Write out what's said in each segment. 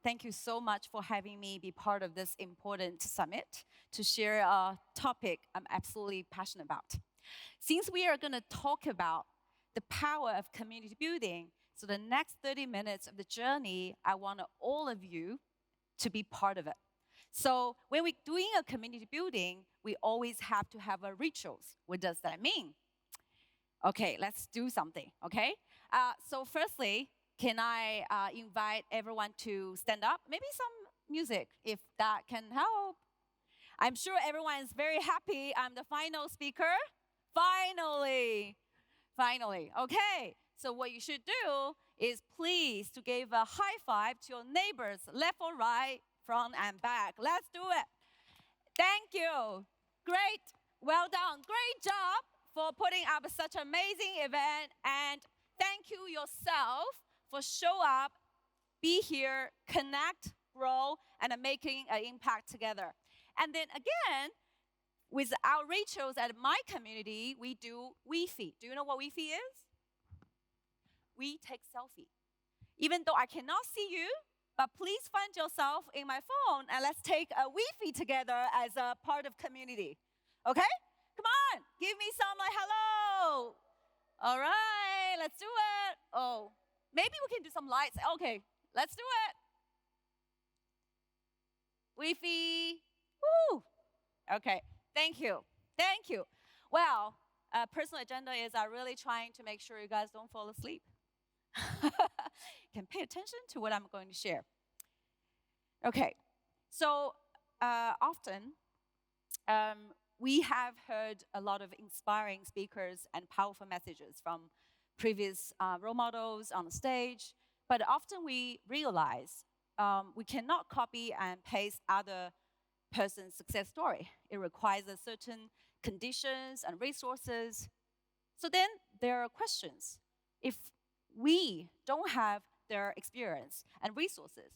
Thank you so much for having me be part of this important summit to share a topic I'm absolutely passionate about. Since we are going to talk about the power of community building, so the next 30 minutes of the journey, I want all of you to be part of it. So when we're doing a community building, we always have to have a rituals. What does that mean? Okay, let's do something, okay? So firstly, can I invite everyone to stand up? Maybe some music, if that can help. I'm sure everyone is very happy. I'm the final speaker. Finally, finally. Okay, so what you should do is please to give a high five to your neighbors, left or right, front and back. Let's do it. Thank you. Great. Well done. Great job for putting up such an amazing event. And thank you yourself for show up, be here, connect, grow, and making an impact together. And then again, with our rituals at my community, we do WeFi. Do you know what WeFi is? We take selfie. Even though I cannot see you, but please find yourself in my phone and let's take a WeFi together as a part of community. Okay? Come on, give me some like hello. All right, let's do it. Oh, maybe we can do some lights. Okay, let's do it. WeFi. Woo. Okay, thank you. Thank you. Well, personal agenda is I'm really trying to make sure you guys don't fall asleep. Can pay attention to what I'm going to share. Okay, so often we have heard a lot of inspiring speakers and powerful messages from previous role models on the stage, but often we realize we cannot copy and paste other person's success story. It requires a certain conditions and resources. So then there are questions. If we don't have their experience and resources,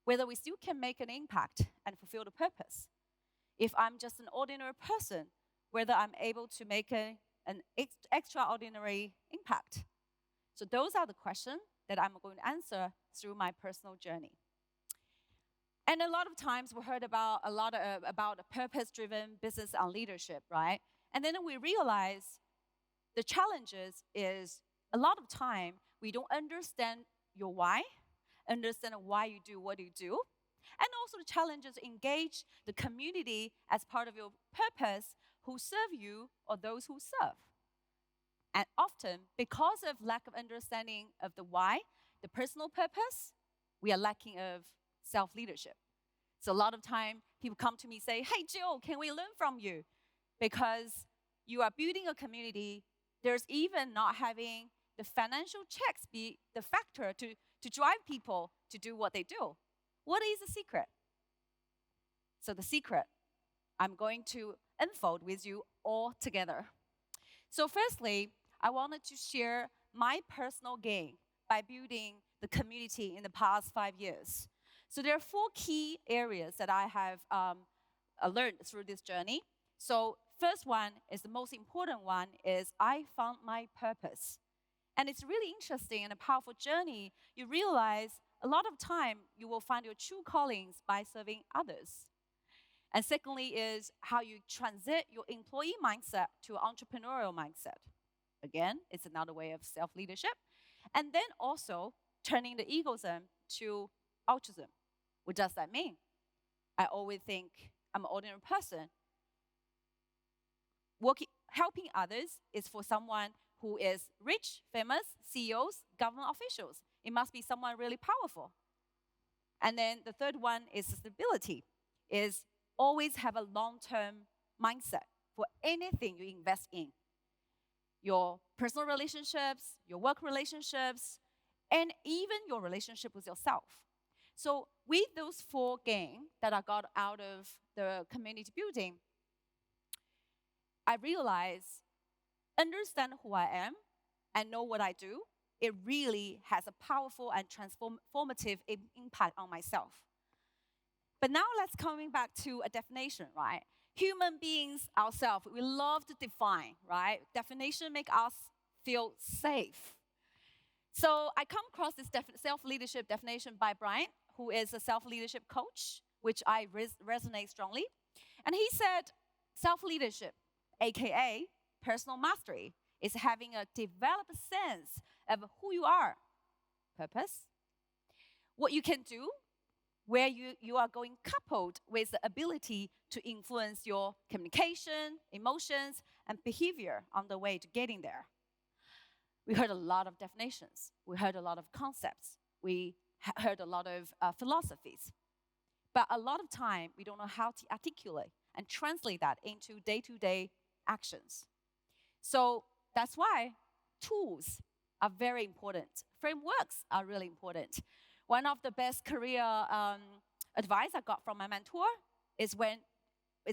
whether we still can make an impact and fulfill the purpose. If I'm just an ordinary person, whether I'm able to make an extraordinary impact. So those are the questions that I'm going to answer through my personal journey. And a lot of times we heard about about a purpose-driven business and leadership, right? And then we realize the challenges is a lot of time we don't understand your why, understand why you do what you do, and also the challenges engage the community as part of your purpose who serve you or those who serve. And often, because of lack of understanding of the why, the personal purpose, we are lacking of self-leadership. So a lot of time, people come to me and say, hey, Jill, can we learn from you? Because you are building a community, there's even not having the financial checks be the factor to drive people to do what they do. What is the secret? So the secret, I'm going to unfold with you all together. So firstly, I wanted to share my personal gain by building the community in the past 5 years. So there are 4 key areas that I have learned through this journey. So first one is the most important one is I found my purpose. And it's really interesting and a powerful journey. You realize a lot of time you will find your true callings by serving others. And secondly is how you transit your employee mindset to entrepreneurial mindset. Again, it's another way of self-leadership. And then also turning the egoism to altruism. What does that mean? I always think I'm an ordinary person. Helping others is for someone who is rich, famous, CEOs, government officials. It must be someone really powerful. And then the third one is sustainability, is always have a long-term mindset for anything you invest in. Your personal relationships, your work relationships, and even your relationship with yourself. So with those 4 gains that I got out of the community building, I realized understand who I am and know what I do, it really has a powerful and transformative impact on myself. But now let's coming back to a definition, right? Human beings ourselves, we love to define, right? Definition make us feel safe. So I come across this self-leadership definition by Brian, who is a self-leadership coach, which I resonate strongly. And he said, self-leadership, AKA personal mastery, is having a developed sense of who you are, purpose, what you can do, where you are going, coupled with the ability to influence your communication, emotions, and behavior on the way to getting there. We heard a lot of definitions. We heard a lot of concepts. We heard a lot of philosophies. But a lot of time, we don't know how to articulate and translate that into day-to-day actions. So that's why tools are very important. Frameworks are really important. One of the best career advice I got from my mentor is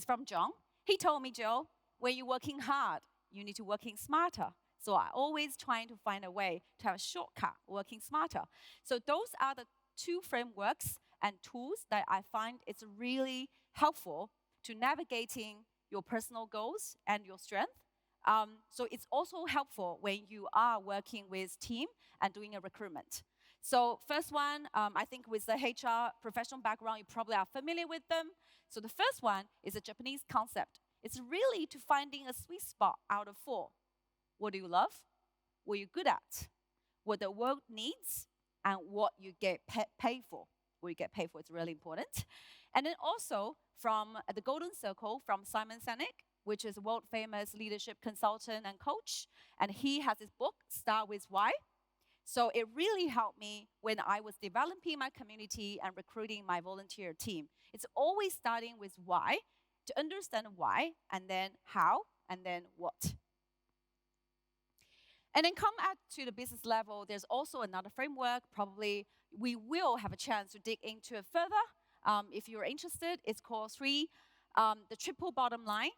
from John. He told me, Joe, when you're working hard, you need to working smarter. So I always trying to find a way to have a shortcut, working smarter. So those are the two frameworks and tools that I find it's really helpful to navigating your personal goals and your strength. So it's also helpful when you are working with team and doing a recruitment. So first one, I think with the HR professional background, you probably are familiar with them. So the first one is a Japanese concept. It's really to finding a sweet spot out of four. What do you love? What are you good at? What the world needs? And what you get paid for. What you get paid for is really important. And then also from the Golden Circle from Simon Sinek, which is a world-famous leadership consultant and coach. And he has his book, Start With Why. So it really helped me when I was developing my community and recruiting my volunteer team. It's always starting with why, to understand why, and then how, and then what. And then come out to the business level, there's also another framework. Probably we will have a chance to dig into it further. If you're interested, it's called the triple bottom line.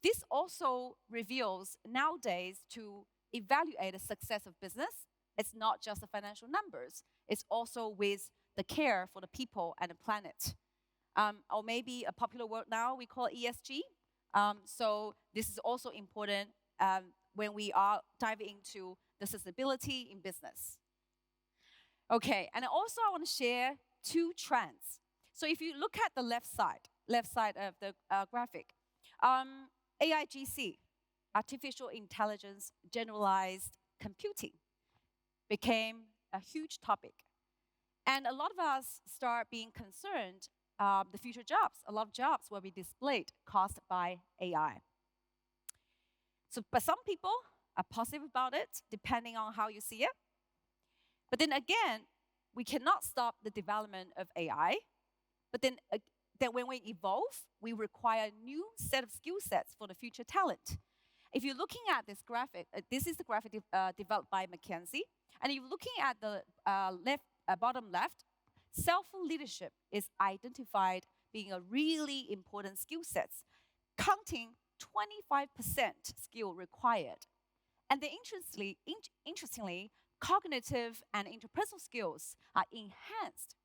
This also reveals nowadays to evaluate the success of business. It's not just the financial numbers. It's also with the care for the people and the planet. Or maybe a popular word now, we call ESG. So this is also important when we are diving into the sustainability in business. Okay, and also I want to share two trends. So if you look at the left side of the graphic, AIGC, Artificial Intelligence Generalized Computing, became a huge topic. And a lot of us start being concerned the future jobs. A lot of jobs will be displaced caused by AI. So, but some people are positive about it, depending on how you see it. But then again, we cannot stop the development of AI. But then when we evolve, we require a new set of skill sets for the future talent. If you're looking at this graphic, this is the graphic developed by McKinsey. And if you're looking at the bottom left, self-leadership is identified being a really important skill set, counting 25% skill required. And then interestingly, cognitive and interpersonal skills are enhanced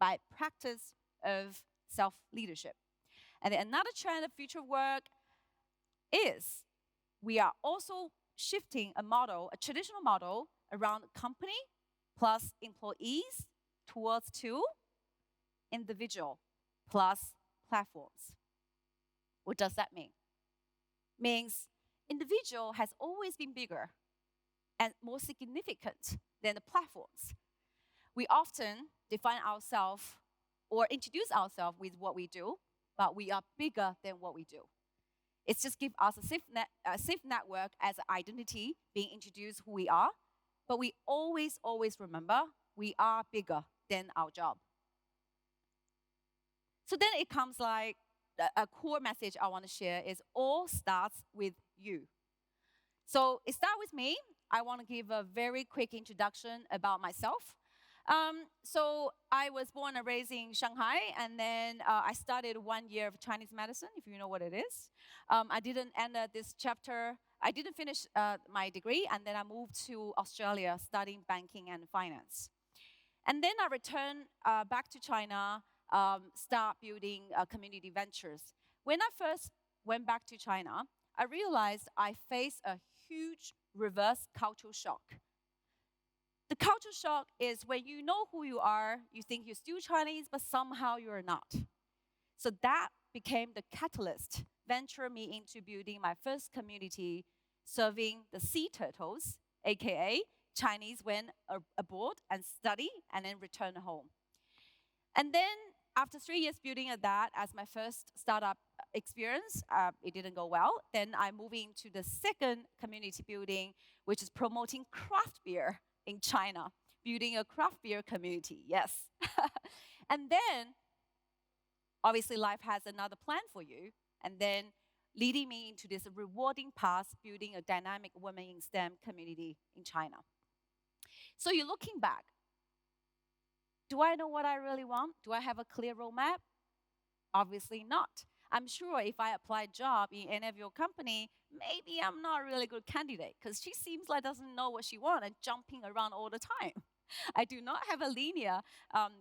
by practice of self-leadership. And then another trend of future work is we are also shifting a traditional model around company plus employees towards individual plus platforms. What does that mean? Means individual has always been bigger and more significant than the platforms. We often define ourselves or introduce ourselves with what we do, but we are bigger than what we do. It's just give us a safe network as an identity being introduced who we are, but we always remember we are bigger than our job. So then it comes like a core message I want to share is all starts with you. So it starts with me. I want to give a very quick introduction about myself. So I was born and raised in Shanghai, and then I studied 1 year of Chinese medicine, if you know what it is. I didn't end this chapter. I didn't finish my degree, and then I moved to Australia studying banking and finance. And then I returned back to China, start building community ventures. When I first went back to China, I realized I faced a huge reverse cultural shock. The culture shock is when you know who you are, you think you're still Chinese, but somehow you're not. So that became the catalyst, venture me into building my first community serving the sea turtles, aka Chinese went abroad and study and then return home. And then after 3 years building that as my first startup experience, it didn't go well. Then I moved into the second community building, which is promoting craft beer in China, building a craft beer community. Yes. And then obviously life has another plan for you, and then leading me into this rewarding path, building a dynamic women in STEM community in China. So you're looking back. Do I know what I really want? Do I have a clear roadmap? Obviously not. I'm sure if I apply a job in any of your company, maybe I'm not a really good candidate because she seems like doesn't know what she wants and jumping around all the time. I do not have a linear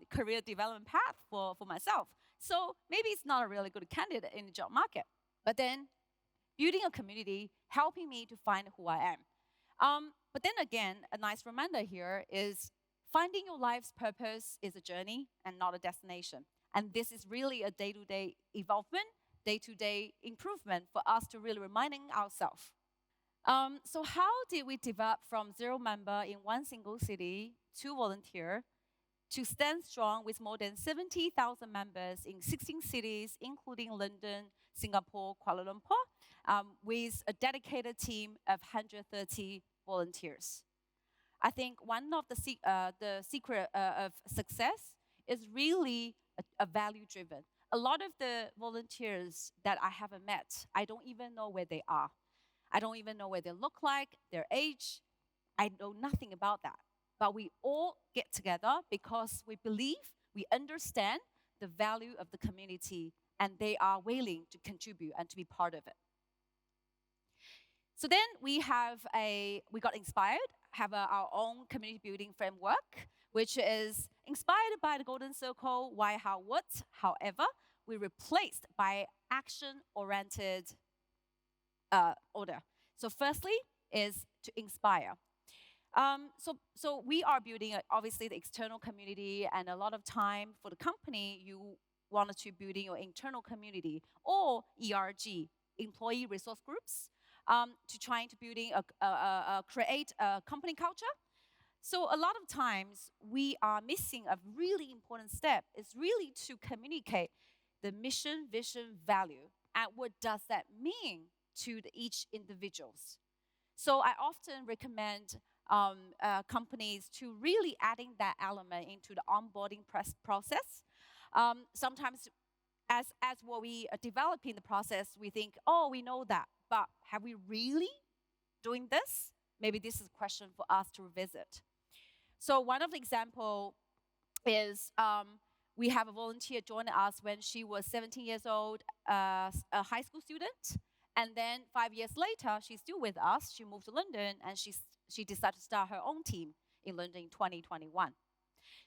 career development path for myself. So maybe it's not a really good candidate in the job market. But then building a community, helping me to find who I am. But then again, a nice reminder here is finding your life's purpose is a journey and not a destination. And this is really a day-to-day evolvement, day-to-day improvement for us to really reminding ourselves. So how did we develop from 0 member in one single city to volunteer to stand strong with more than 70,000 members in 16 cities, including London, Singapore, Kuala Lumpur, with a dedicated team of 130 volunteers? I think one of the secret of success is really a value-driven. A lot of the volunteers that I haven't met, I don't even know where they are. I don't even know what they look like, their age. I know nothing about that. But we all get together because we believe, we understand the value of the community, and they are willing to contribute and to be part of it. So then we got inspired, have our own community building framework, which is inspired by the Golden Circle, why, how, what. However, we replaced by action-oriented order. So firstly is to inspire. So we are building, obviously, the external community, and a lot of time for the company, you wanted to building your internal community, or ERG, employee resource groups, to trying to building create a company culture. So a lot of times we are missing a really important step. It's really to communicate the mission, vision, value, and what does that mean to each individuals. So I often recommend companies to really adding that element into the onboarding process. Sometimes as what we are developing the process, we think, oh, we know that, but have we really doing this? Maybe this is a question for us to revisit. So one of the example is we have a volunteer join us when she was 17 years old, a high school student. And then 5 years later, she's still with us. She moved to London, and she decided to start her own team in London in 2021.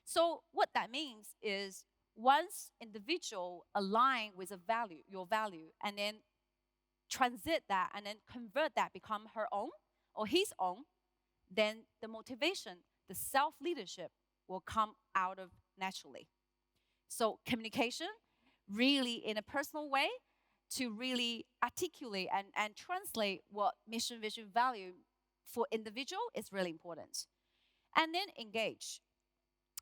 So what that means is once individual align with your value, and then transit that and then convert that, become her own or his own, then the motivation, the self-leadership will come out of naturally. So communication, really in a personal way, to really articulate and translate what mission, vision, value for individual is really important. And then engage,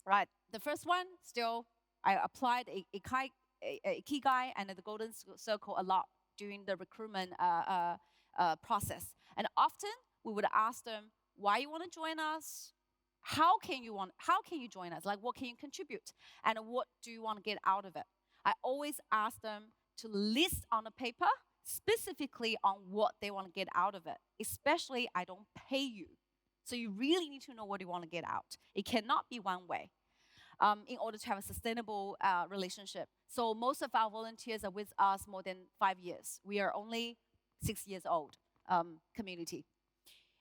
right? The first one, still, I applied Ikigai and the Golden Circle a lot during the recruitment process. And often we would ask them, why you want to join us? How can you join us? Like, what can you contribute? And what do you want to get out of it? I always ask them to list on a paper specifically on what they want to get out of it. Especially, I don't pay you. So you really need to know what you want to get out. It cannot be one way in order to have a sustainable relationship. So most of our volunteers are with us more than 5 years. We are only 6 years old community.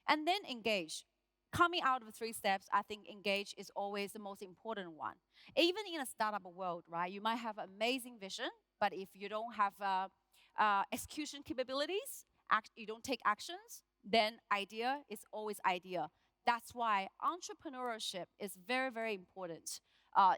And then engage. Coming out of the 3 steps, I think engage is always the most important one. Even in a startup world, right? You might have amazing vision, but if you don't have execution capabilities, you don't take actions, then idea is always idea. that's why entrepreneurship is very, very important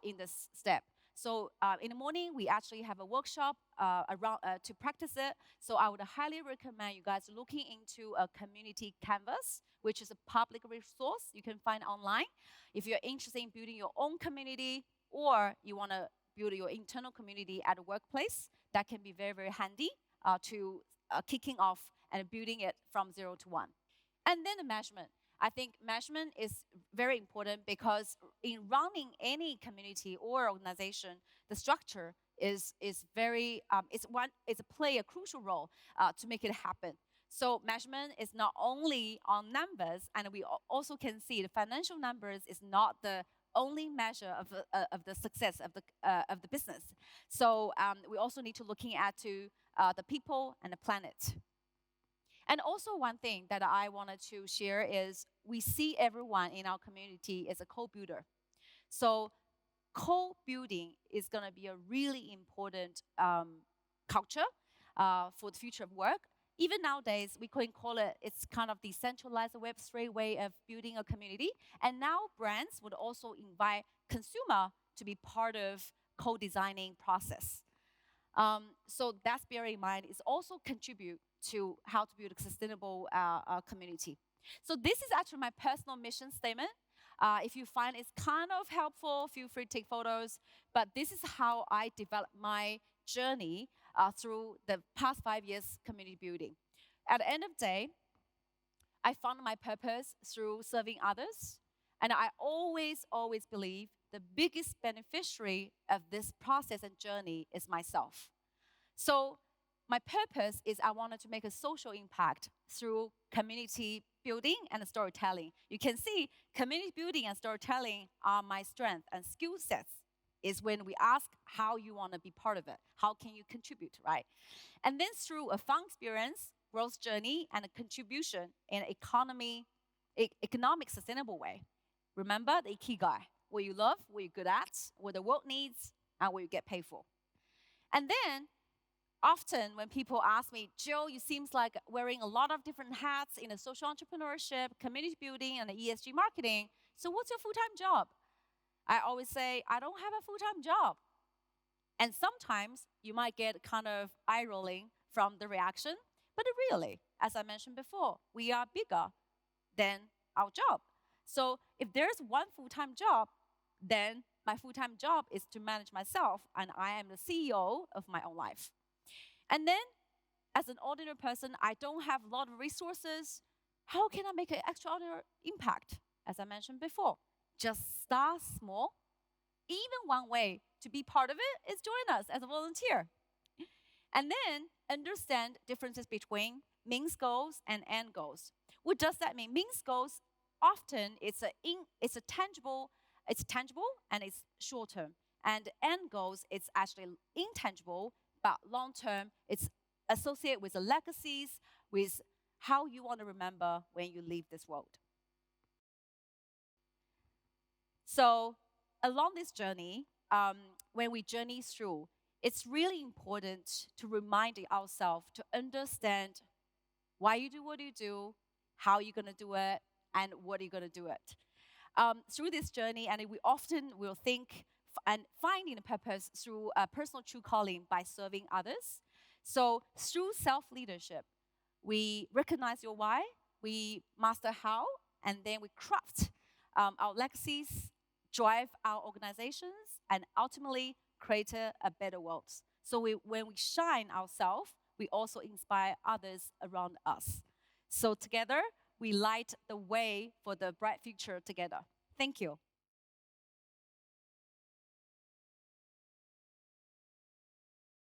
in this step. So in the morning, we actually have a workshop around to practice it. So I would highly recommend you guys looking into a community canvas, which is a public resource you can find online. If you're interested in building your own community, or you want to build your internal community at a workplace, that can be very, very handy to kicking off and building it from 0 to 1. And then the measurement. I think measurement is very important because in running any community or organization, the structure is very it's play a crucial role to make it happen. So measurement is not only on numbers, and we also can see the financial numbers is not the only measure of the success of the business. So we also need to looking at to the people and the planet. And also one thing that I wanted to share is we see everyone in our community as a co-builder. So co-building is going to be a really important culture for the future of work. Even nowadays, we can call it, it's kind of the centralized Web3 way of building a community. And now brands would also invite consumer to be part of co-designing process. So that's bear in mind. It's also contribute to how to build a sustainable community. So this is actually my personal mission statement. If you find it's kind of helpful, feel free to take photos. But this is how I developed my journey through the past 5 years community building. At the end of the day, I found my purpose through serving others. And I always, always believe the biggest beneficiary of this process and journey is myself. So my purpose is I wanted to make a social impact through community building and storytelling. You can see community building and storytelling are my strength and skill sets is when we ask how you want to be part of it. How can you contribute, right? And then through a fun experience, growth journey, and a contribution in an economic sustainable way. Remember the ikigai, what you love, what you're good at, what the world needs, and what you get paid for. And then often when people ask me, Jill, you seems like wearing a lot of different hats in the social entrepreneurship, community building, and the ESG marketing. So what's your full-time job? I always say, I don't have a full-time job. And sometimes you might get kind of eye rolling from the reaction, but really, as I mentioned before, we are bigger than our job. So if there's one full-time job, then my full-time job is to manage myself, and I am the CEO of my own life. And then, as an ordinary person, I don't have a lot of resources. How can I make an extraordinary impact? As I mentioned before, just start small. Even one way to be part of it is join us as a volunteer. And then understand differences between means goals and end goals. What does that mean? Means goals often it's tangible and it's short term. And end goals it's actually intangible, but long term it's associated with the legacies, with how you want to remember when you leave this world. So along this journey, when we journey through, it's really important to remind ourselves to understand why you do what you do, how you're going to do it, and what you're going to do it. Through this journey, and we often will think and finding a purpose through a personal true calling by serving others. So through self-leadership, we recognize your why, we master how, and then we craft our legacies, drive our organizations, and ultimately create a better world. So when we shine ourselves, we also inspire others around us. So together, we light the way for the bright future together. Thank you.